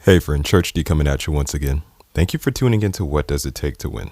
Hey friend, Church D coming at you once again. Thank you for tuning into What Does It Take to Win?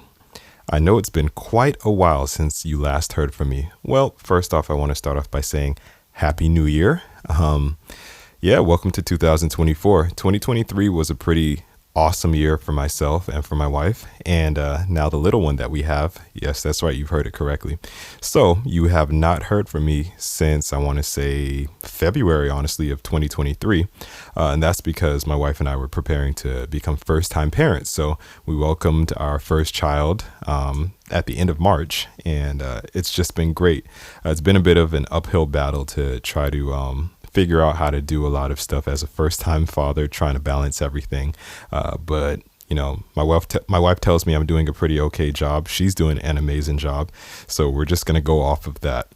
I know it's been quite a while since you last heard from me. Well, first off, I want to start off by saying Happy New Year. Welcome to 2024. 2023 was a pretty awesome year for myself and for my wife, and now the little one that we have. Yes, that's right, you've heard it correctly. So you have not heard from me since, I want to say, February, honestly, of 2023, and that's because my wife and I were preparing to become first-time parents. So we welcomed our first child at the end of March, and it's just been great. It's been a bit of an uphill battle to try to figure out how to do a lot of stuff as a first-time father, trying to balance everything. But you know, my wife tells me I'm doing a pretty okay job. She's doing an amazing job. So we're just gonna go off of that.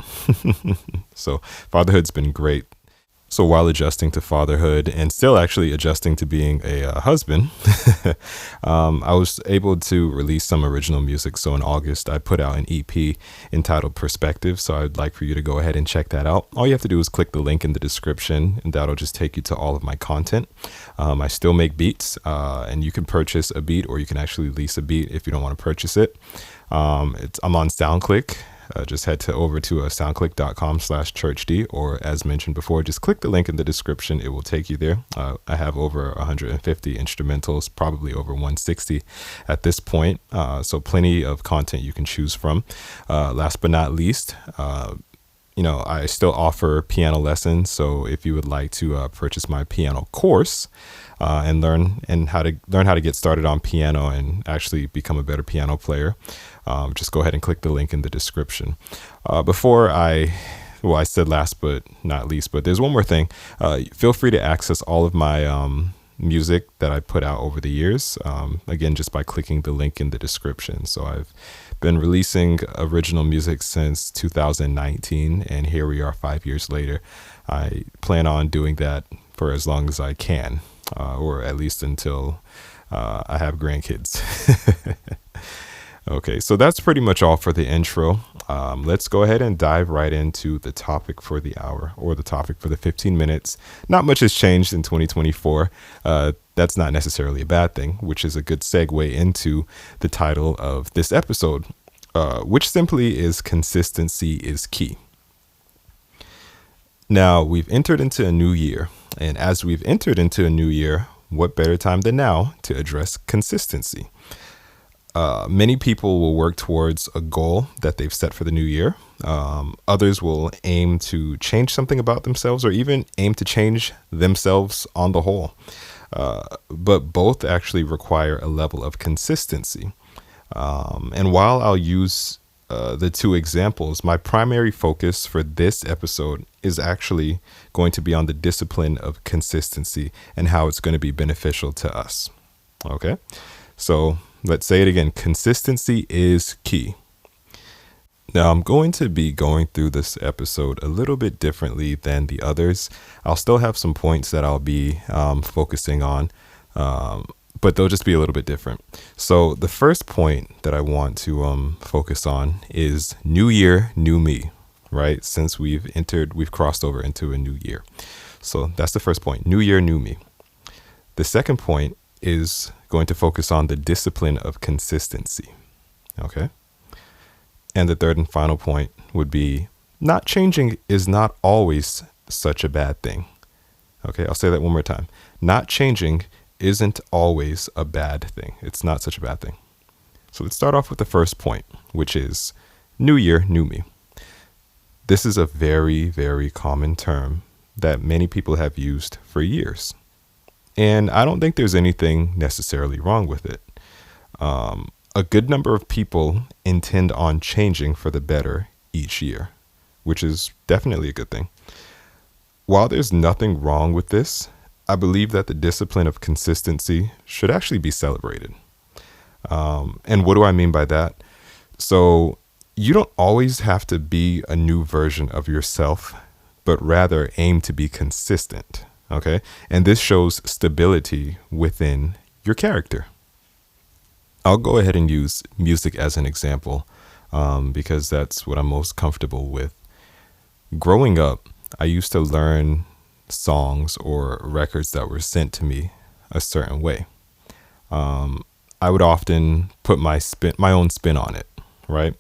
So fatherhood's been great. So while adjusting to fatherhood and still actually adjusting to being a husband, I was able to release some original music. So in August, I put out an EP entitled Perspective. So I'd like for you to go ahead and check that out. All you have to do is click the link in the description, and that'll just take you to all of my content. I still make beats, and you can purchase a beat, or you can actually lease a beat if you don't want to purchase it. I'm on SoundClick. Just head over to soundclick.com/churchd, or as mentioned before, just click the link in the description. It will take you there. I have over 150 instrumentals, probably over 160 at this point. So plenty of content you can choose from. Last but not least, I still offer piano lessons. So if you would like to purchase my piano course and learn how to get started on piano and actually become a better piano player, just go ahead and click the link in the description. I said last but not least, but there's one more thing. Feel free to access all of my music that I put out over the years. Again, just by clicking the link in the description. So I've been releasing original music since 2019, and here we are 5 years later. I plan on doing that for as long as I can, or at least until I have grandkids. Okay, so that's pretty much all for the intro. Let's go ahead and dive right into the topic for the hour, or the topic for the 15 minutes. Not much has changed in 2024. That's not necessarily a bad thing, which is a good segue into the title of this episode, which simply is Consistency is Key. Now, we've entered into a new year, and as we've entered into a new year, what better time than now to address consistency? Many people will work towards a goal that they've set for the new year. Others will aim to change something about themselves, or even aim to change themselves on the whole. But both actually require a level of consistency. And while I'll use the two examples, my primary focus for this episode is actually going to be on the discipline of consistency and how it's going to be beneficial to us. Okay, so let's say it again. Consistency is key. Now, I'm going to be going through this episode a little bit differently than the others. I'll still have some points that I'll be focusing on, but they'll just be a little bit different. So the first point that I want to focus on is new year, new me, right? Since we've crossed over into a new year. So that's the first point, new year, new me. The second point is going to focus on the discipline of consistency. Okay. And the third and final point would be not changing is not always such a bad thing. Okay. I'll say that one more time. Not changing isn't always a bad thing. It's not such a bad thing. So let's start off with the first point, which is new year, new me. This is a very, very common term that many people have used for years. And I don't think there's anything necessarily wrong with it. A good number of people intend on changing for the better each year, which is definitely a good thing. While there's nothing wrong with this, I believe that the discipline of consistency should actually be celebrated. And what do I mean by that? So you don't always have to be a new version of yourself, but rather aim to be consistent. Okay. And this shows stability within your character. I'll go ahead and use music as an example, because that's what I'm most comfortable with. Growing up, I used to learn songs or records that were sent to me a certain way. I would often put my own spin on it, right?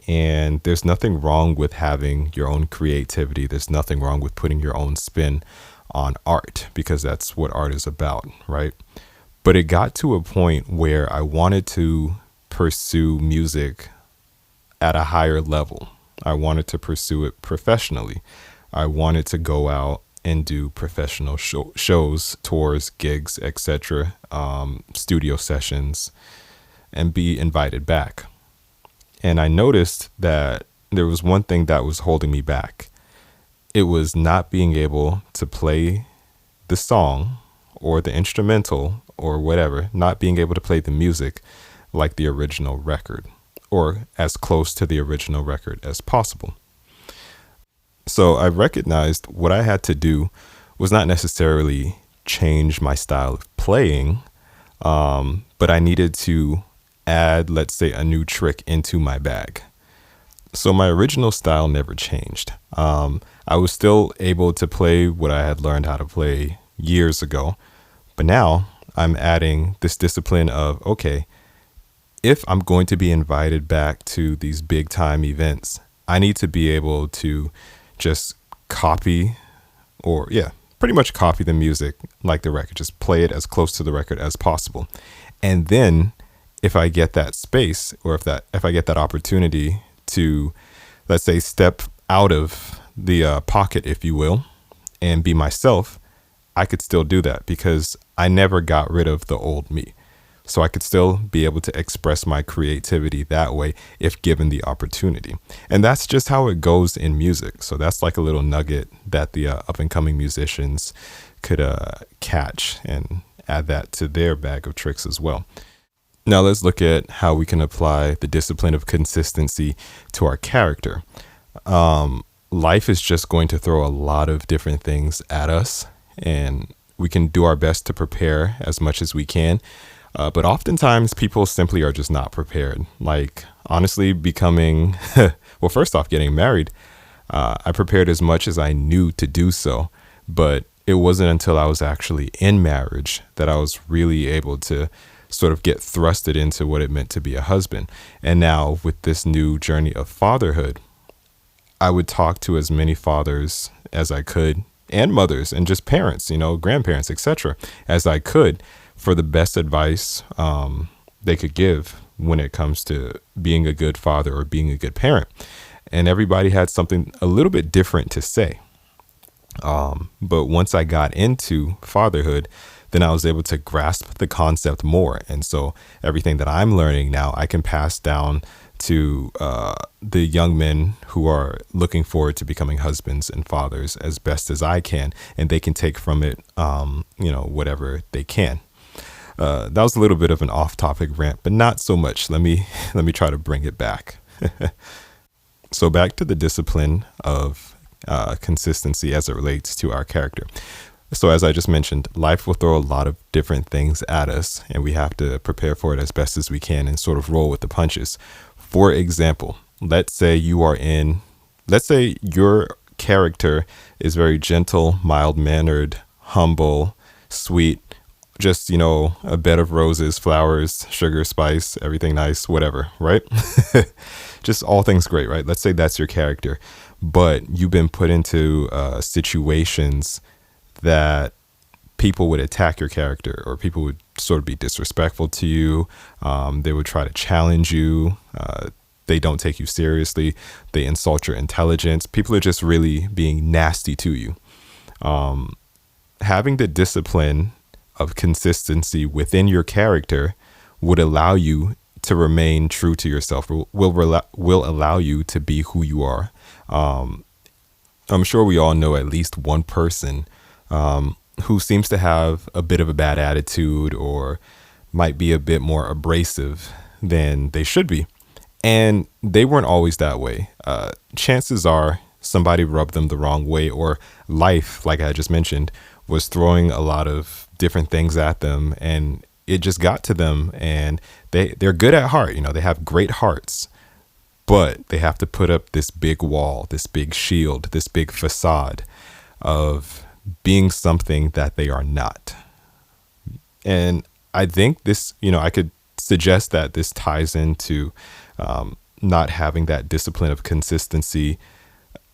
And there's nothing wrong with having your own creativity. There's nothing wrong with putting your own spin on art, because that's what art is about, right? But it got to a point where I wanted to pursue music at a higher level. I wanted to pursue it professionally. I wanted to go out and do professional shows, tours, gigs, etc., studio sessions, and be invited back. And I noticed that there was one thing that was holding me back. It was not being able to play the song or the instrumental or whatever, not being able to play the music like the original record, or as close to the original record as possible. So I recognized what I had to do was not necessarily change my style of playing, but I needed to add, let's say, a new trick into my bag. So my original style never changed. I was still able to play what I had learned how to play years ago, but now I'm adding this discipline of, okay, if I'm going to be invited back to these big time events, I need to be able to just copy, or yeah, pretty much copy the music like the record, just play it as close to the record as possible. And then if I get that space, or if I get that opportunity to, let's say, step out of the pocket, if you will, and be myself, I could still do that because I never got rid of the old me. So I could still be able to express my creativity that way if given the opportunity. And that's just how it goes in music. So that's like a little nugget that the up and coming musicians could catch and add that to their bag of tricks as well. Now let's look at how we can apply the discipline of consistency to our character. Life is just going to throw a lot of different things at us, and we can do our best to prepare as much as we can. But oftentimes people simply are just not prepared. Like, honestly, becoming, well, first off, getting married, I prepared as much as I knew to do so. But it wasn't until I was actually in marriage that I was really able to sort of get thrusted into what it meant to be a husband. And now with this new journey of fatherhood, I would talk to as many fathers as I could, and mothers, and just parents, grandparents, etc., as I could, for the best advice they could give when it comes to being a good father or being a good parent. And everybody had something a little bit different to say. But once I got into fatherhood, then I was able to grasp the concept more. And so everything that I'm learning now, I can pass down to the young men who are looking forward to becoming husbands and fathers as best as I can. And they can take from it, whatever they can. That was a little bit of an off-topic rant, but not so much. Let me try to bring it back. So back to the discipline of consistency as it relates to our character. So as I just mentioned, life will throw a lot of different things at us, and we have to prepare for it as best as we can and sort of roll with the punches. For example, let's say your character is very gentle, mild-mannered, humble, sweet, just, a bed of roses, flowers, sugar, spice, everything nice, whatever, right? Just all things great, right? Let's say that's your character, but you've been put into situations that people would attack your character, or people would sort of be disrespectful to you. They would try to challenge you. They don't take you seriously. They insult your intelligence. People are just really being nasty to you. Having the discipline of consistency within your character would allow you to remain true to yourself, will allow you to be who you are. I'm sure we all know at least one person who seems to have a bit of a bad attitude, or might be a bit more abrasive than they should be. And they weren't always that way. Chances are somebody rubbed them the wrong way, or life, like I just mentioned, was throwing a lot of different things at them, and it just got to them. And they're good at heart, they have great hearts, but they have to put up this big wall, this big shield, this big facade of being something that they are not. And I think this, I could suggest that this ties into not having that discipline of consistency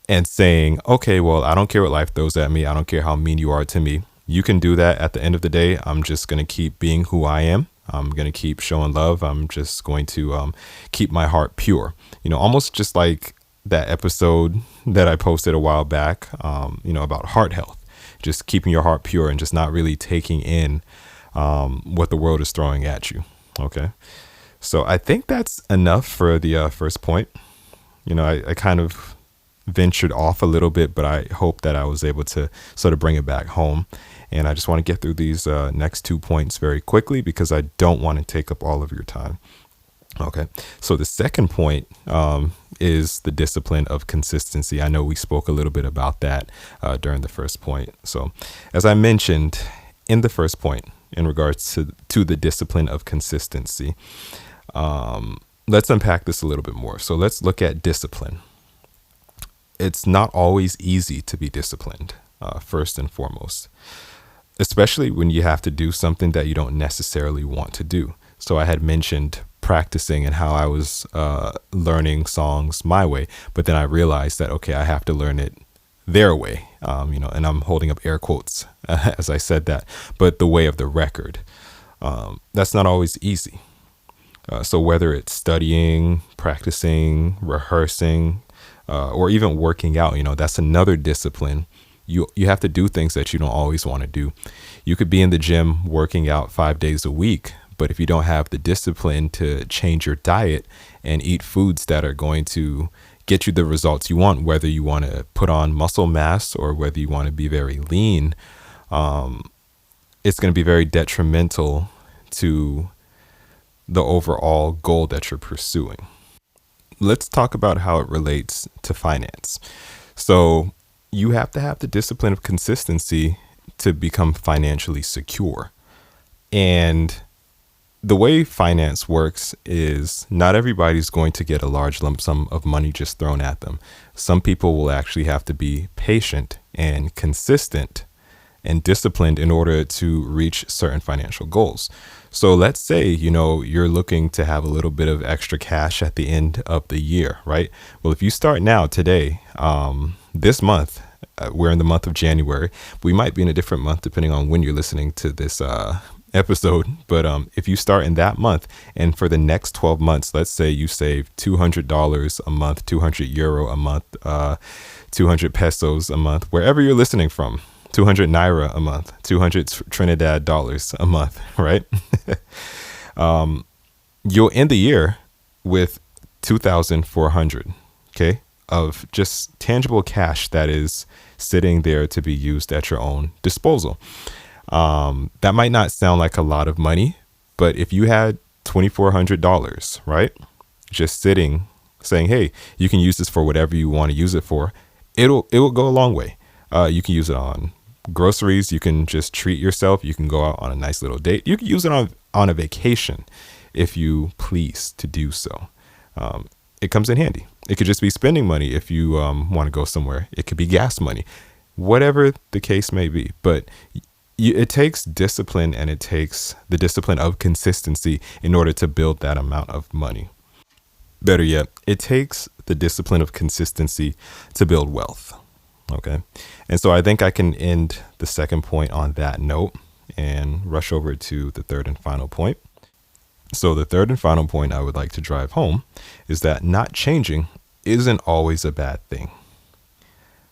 and saying, okay, well, I don't care what life throws at me. I don't care how mean you are to me. You can do that. At the end of the day, I'm just going to keep being who I am. I'm going to keep showing love. I'm just going to keep my heart pure. Almost just like that episode that I posted a while back, about heart health, just keeping your heart pure and just not really taking in what the world is throwing at you. Okay. So I think that's enough for the first point. I kind of ventured off a little bit, but I hope that I was able to sort of bring it back home. And I just want to get through these next 2 points very quickly because I don't want to take up all of your time. Okay. So the second point is the discipline of consistency. I know we spoke a little bit about that during the first point. So as I mentioned in the first point, in regards to the discipline of consistency, let's unpack this a little bit more. So let's look at discipline. It's not always easy to be disciplined, first and foremost, especially when you have to do something that you don't necessarily want to do. So I had mentioned practicing and how I was learning songs my way, but then I realized that, okay, I have to learn it their way, and I'm holding up air quotes as I said that, but the way of the record. That's not always easy. So whether it's studying, practicing, rehearsing, or even working out, that's another discipline. You have to do things that you don't always want to do. You could be in the gym working out 5 days a week, but if you don't have the discipline to change your diet and eat foods that are going to get you the results you want, whether you want to put on muscle mass or whether you want to be very lean, it's going to be very detrimental to the overall goal that you're pursuing. Let's talk about how it relates to finance. So you have to have the discipline of consistency to become financially secure. And the way finance works is not everybody's going to get a large lump sum of money just thrown at them. Some people will actually have to be patient and consistent and disciplined in order to reach certain financial goals. So let's say, you're looking to have a little bit of extra cash at the end of the year, right? Well, if you start now today, this month, we're in the month of January. We might be in a different month depending on when you're listening to this episode. But if you start in that month and for the next 12 months, let's say you save $200 a month, 200 euro a month, 200 pesos a month, wherever you're listening from, 200 naira a month, 200 Trinidad dollars a month, right? You'll end the year with 2,400, okay, of just tangible cash that is sitting there to be used at your own disposal. That might not sound like a lot of money, but if you had $2,400, right, just sitting saying, hey, you can use this for whatever you want to use it for, it will go a long way. You can use it on groceries. You can just treat yourself. You can go out on a nice little date. You can use it on a vacation if you please to do so. It comes in handy. It could just be spending money if you want to go somewhere. It could be gas money, whatever the case may be. But it takes discipline, and it takes the discipline of consistency in order to build that amount of money. Better yet, it takes the discipline of consistency to build wealth. Okay. And so I think I can end the second point on that note and rush over to the third and final point. So the third and final point I would like to drive home is that not changing isn't always a bad thing.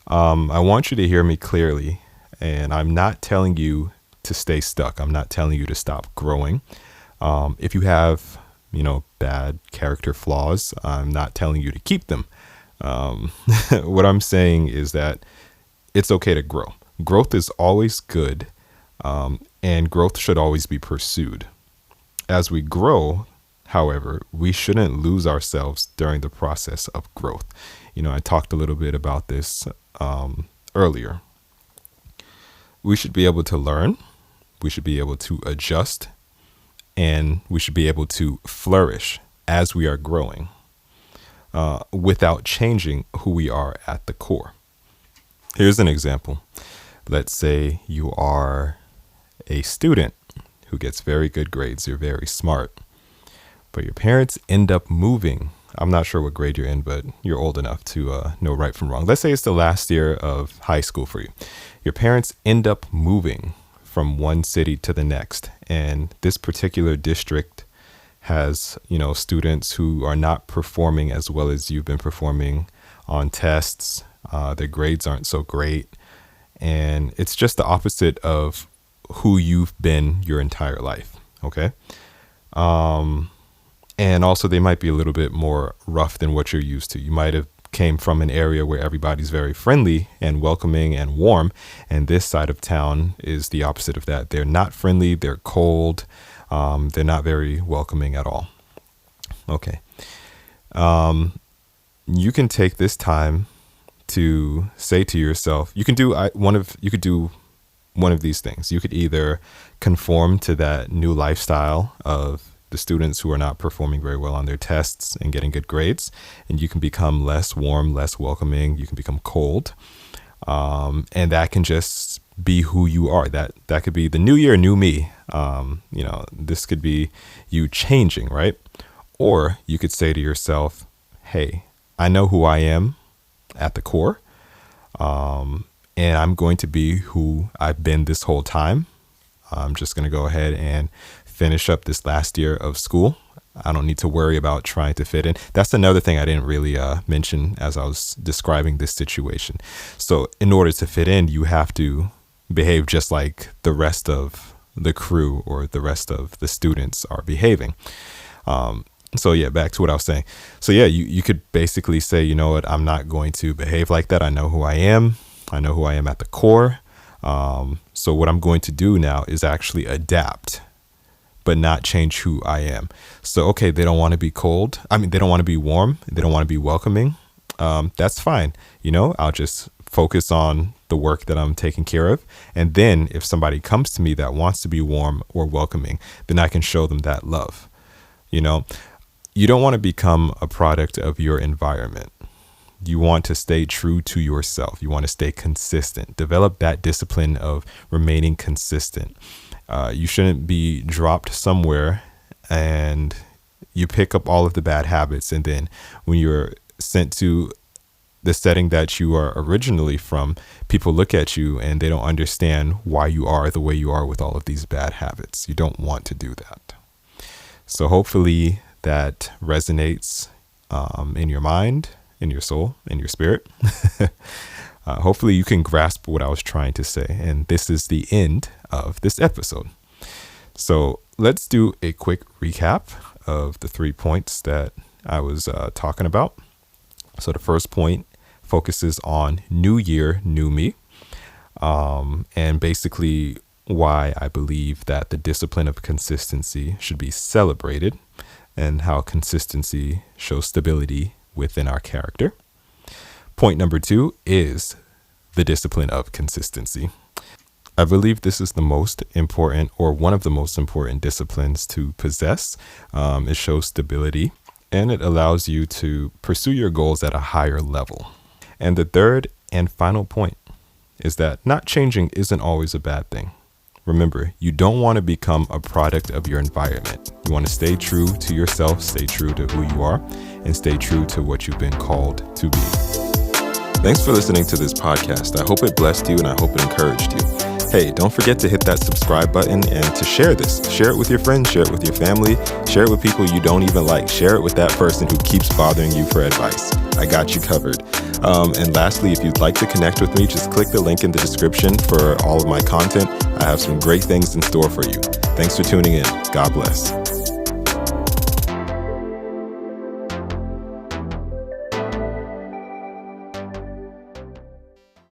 I want you to hear me clearly, and I'm not telling you to stay stuck. I'm not telling you to stop growing. If you have, bad character flaws, I'm not telling you to keep them. What I'm saying is that it's okay to grow. Growth is always good, and growth should always be pursued. As we grow, however, we shouldn't lose ourselves during the process of growth. I talked a little bit about this earlier. We should be able to learn, we should be able to adjust, and we should be able to flourish as we are growing without changing who we are at the core. Here's an example. Let's say you are a student who gets very good grades. You're very smart. But your parents end up moving. I'm not sure what grade you're in, but you're old enough to know right from wrong. Let's say it's the last year of high school for you. Your parents end up moving from one city to the next. And this particular district has, students who are not performing as well as you've been performing on tests. Their grades aren't so great. And it's just the opposite of who you've been your entire life. Okay. And also they might be a little bit more rough than what you're used to. You might have came from an area where everybody's very friendly and welcoming and warm. And this side of town is the opposite of that. They're not friendly. They're cold. They're not very welcoming at all. Okay. You can take this time to say to yourself, you could do one of these things. You could either conform to that new lifestyle of the students who are not performing very well on their tests and getting good grades, and you can become less warm, less welcoming. You can become cold. And that can just be who you are. That could be the new year, new me. This could be you changing, right? Or you could say to yourself, hey, I know who I am at the core. And I'm going to be who I've been this whole time. I'm just going to go ahead and finish up this last year of school. I don't need to worry about trying to fit in. That's another thing I didn't really mention as I was describing this situation. So in order to fit in, you have to behave just like the rest of the crew or the rest of the students are behaving. Back to what I was saying. So you could basically say, you know what, I'm not going to behave like that. I know who I am. I know who I am at the core. So what I'm going to do now is actually adapt, but not change who I am. So, okay, they don't want to be cold. They don't want to be warm. They don't want to be welcoming. That's fine. I'll just focus on the work that I'm taking care of. And then if somebody comes to me that wants to be warm or welcoming, then I can show them that love. You don't want to become a product of your environment. You want to stay true to yourself. You want to stay consistent. Develop that discipline of remaining consistent. You shouldn't be dropped somewhere and you pick up all of the bad habits. And then when you're sent to the setting that you are originally from, people look at you and they don't understand why you are the way you are with all of these bad habits. You don't want to do that. So hopefully that resonates in your mind, in your soul, in your spirit. Hopefully you can grasp what I was trying to say. And this is the end of this episode. So let's do a quick recap of the 3 points that I was talking about. So the first point focuses on new year, new me. And basically why I believe that the discipline of consistency should be celebrated and how consistency shows stability within our character. Point number 2 is the discipline of consistency. I believe this is the most important or one of the most important disciplines to possess. It shows stability and it allows you to pursue your goals at a higher level. And the third and final point is that not changing isn't always a bad thing. Remember, you don't want to become a product of your environment. You want to stay true to yourself, stay true to who you are, and stay true to what you've been called to be. Thanks for listening to this podcast. I hope it blessed you and I hope it encouraged you. Hey, don't forget to hit that subscribe button and to share this. Share it with your friends, share it with your family, share it with people you don't even like. Share it with that person who keeps bothering you for advice. I got you covered. And lastly, if you'd like to connect with me, just click the link in the description for all of my content. I have some great things in store for you. Thanks for tuning in. God bless.